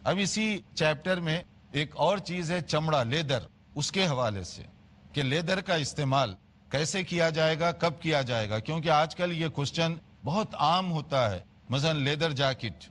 اب اسی چیپٹر میں ایک اور چیز ہے چمڑا، لیدر، اس کے حوالے سے کہ لیدر کا استعمال کیسے کیا جائے گا، کب کیا جائے گا، کیونکہ آج کل یہ کوسچن بہت عام ہوتا ہے. مثلا لیدر جیکٹ،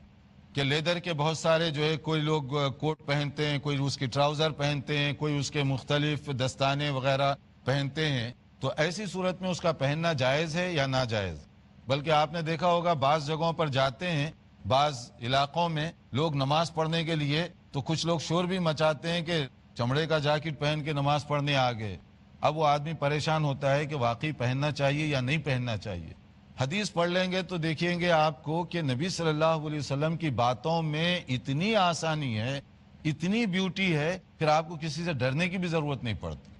کہ لیدر کے بہت سارے جو ہے کوئی لوگ کوٹ پہنتے ہیں، کوئی اس کی ٹراؤزر پہنتے ہیں، کوئی اس کے مختلف دستانے وغیرہ پہنتے ہیں. تو ایسی صورت میں اس کا پہننا جائز ہے یا ناجائز؟ بلکہ آپ نے دیکھا ہوگا بعض جگہوں پر جاتے ہیں، بعض علاقوں میں لوگ نماز پڑھنے کے لیے تو کچھ لوگ شور بھی مچاتے ہیں کہ چمڑے کا جیکٹ پہن کے نماز پڑھنے آ گئے. اب وہ آدمی پریشان ہوتا ہے کہ واقعی پہننا چاہیے یا نہیں پہننا چاہیے. حدیث پڑھ لیں گے تو دیکھیں گے آپ کو کہ نبی صلی اللہ علیہ وسلم کی باتوں میں اتنی آسانی ہے، اتنی بیوٹی ہے، پھر آپ کو کسی سے ڈرنے کی بھی ضرورت نہیں پڑتی،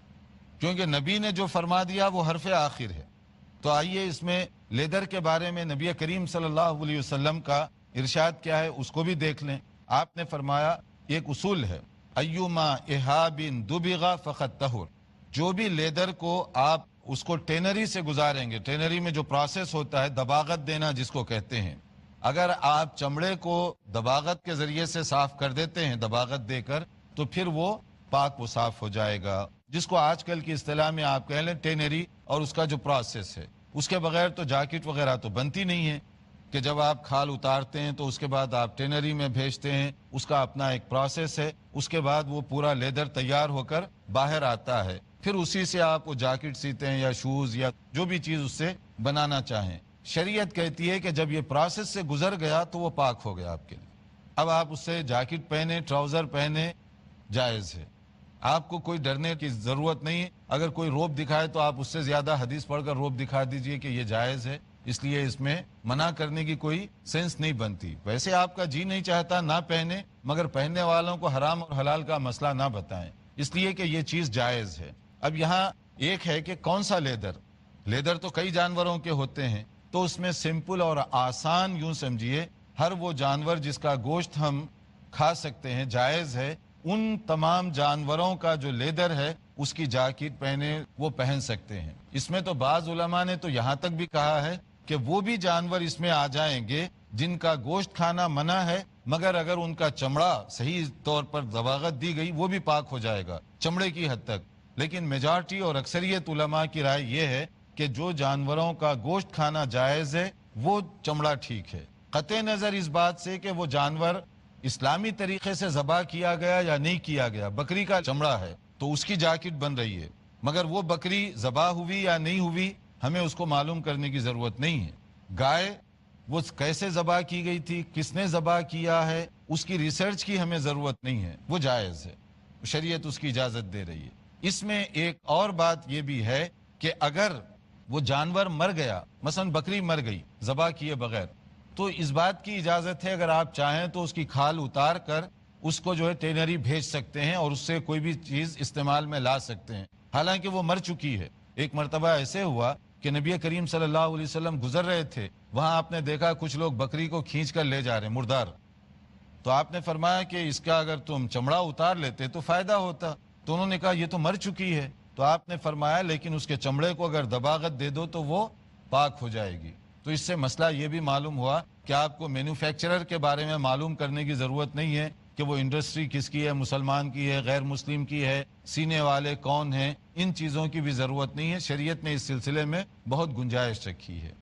کیونکہ نبی نے جو فرما دیا وہ حرف آخر ہے. تو آئیے اس میں لیدر کے بارے میں نبی کریم صلی اللہ علیہ وسلم کا ارشاد کیا ہے اس کو بھی دیکھ لیں. آپ نے فرمایا، ایک اصول ہے، ایما احاب دبغ فقد طہر، جو بھی لیدر کو آپ اس کو ٹینری سے گزاریں گے، ٹینری میں جو پروسیس ہوتا ہے دباغت دینا جس کو کہتے ہیں، اگر آپ چمڑے کو دباغت کے ذریعے سے صاف کر دیتے ہیں، دباغت دے کر، تو پھر وہ پاک و صاف ہو جائے گا، جس کو آج کل کی اصطلاح میں آپ کہہ لیں ٹینری، اور اس کا جو پروسیس ہے. اس کے بغیر تو جیکٹ وغیرہ تو بنتی نہیں ہے، کہ جب آپ کھال اتارتے ہیں تو اس کے بعد آپ ٹینری میں بھیجتے ہیں، اس کا اپنا ایک پروسیس ہے، اس کے بعد وہ پورا لیدر تیار ہو کر باہر آتا ہے، پھر اسی سے آپ وہ جیکٹ سیتے ہیں یا شوز یا جو بھی چیز اس سے بنانا چاہیں. شریعت کہتی ہے کہ جب یہ پروسیس سے گزر گیا تو وہ پاک ہو گیا آپ کے لیے. اب آپ اس سے جیکٹ پہنے، ٹراؤزر پہنے، جائز ہے، آپ کو کوئی ڈرنے کی ضرورت نہیں ہے. اگر کوئی روب دکھائے تو آپ اس سے زیادہ حدیث پڑھ کر روب دکھا دیجئے کہ یہ جائز ہے، اس لیے اس میں منع کرنے کی کوئی سینس نہیں بنتی. ویسے آپ کا جی نہیں چاہتا نہ پہنے، مگر پہننے والوں کو حرام اور حلال کا مسئلہ نہ بتائیں، اس لیے کہ یہ چیز جائز ہے. اب یہاں ایک ہے کہ کون سا لیدر، لیدر تو کئی جانوروں کے ہوتے ہیں، تو اس میں سمپل اور آسان یوں سمجھیے ہر وہ جانور جس کا گوشت ہم کھا سکتے ہیں، جائز ہے، ان تمام جانوروں کا جو لیدر ہے اس کی جیکٹ پہنے وہ پہن سکتے ہیں. اس میں تو بعض علماء نے تو یہاں تک بھی کہا ہے کہ وہ بھی جانور اس میں آ جائیں گے جن کا گوشت کھانا منع ہے، مگر اگر ان کا چمڑا صحیح طور پر دباغت دی گئی وہ بھی پاک ہو جائے گا چمڑے کی حد تک. لیکن میجارٹی اور اکثریت علماء کی رائے یہ ہے کہ جو جانوروں کا گوشت کھانا جائز ہے وہ چمڑا ٹھیک ہے، قطع نظر اس بات سے کہ وہ جانور اسلامی طریقے سے ذبح کیا گیا یا نہیں کیا گیا. بکری کا چمڑا ہے تو اس کی جیکٹ بن رہی ہے، مگر وہ بکری ذبح ہوئی یا نہیں ہوئی ہمیں اس کو معلوم کرنے کی ضرورت نہیں ہے. گائے وہ کیسے ذبح کی گئی تھی، کس نے ذبح کیا ہے، اس کی ریسرچ کی ہمیں ضرورت نہیں ہے، وہ جائز ہے، شریعت اس کی اجازت دے رہی ہے. اس میں ایک اور بات یہ بھی ہے کہ اگر وہ جانور مر گیا، مثلا بکری مر گئی ذبح کیے بغیر، تو اس بات کی اجازت ہے اگر آپ چاہیں تو اس کی کھال اتار کر اس کو جو ہے ٹینری بھیج سکتے ہیں اور اس سے کوئی بھی چیز استعمال میں لا سکتے ہیں، حالانکہ وہ مر چکی ہے. ایک مرتبہ ایسے ہوا کہ نبی کریم صلی اللہ علیہ وسلم گزر رہے تھے، وہاں آپ نے دیکھا کچھ لوگ بکری کو کھینچ کر لے جا رہے ہیں مردار. تو آپ نے فرمایا کہ اس کا اگر تم چمڑا اتار لیتے تو فائدہ ہوتا. تو انہوں نے کہا یہ تو مر چکی ہے. تو آپ نے فرمایا لیکن اس کے چمڑے کو اگر دباغت دے دو تو وہ پاک ہو جائے گی. تو اس سے مسئلہ یہ بھی معلوم ہوا کہ آپ کو مینوفیکچرر کے بارے میں معلوم کرنے کی ضرورت نہیں ہے کہ وہ انڈسٹری کس کی ہے، مسلمان کی ہے، غیر مسلم کی ہے، سینے والے کون ہیں، ان چیزوں کی بھی ضرورت نہیں ہے. شریعت نے اس سلسلے میں بہت گنجائش رکھی ہے.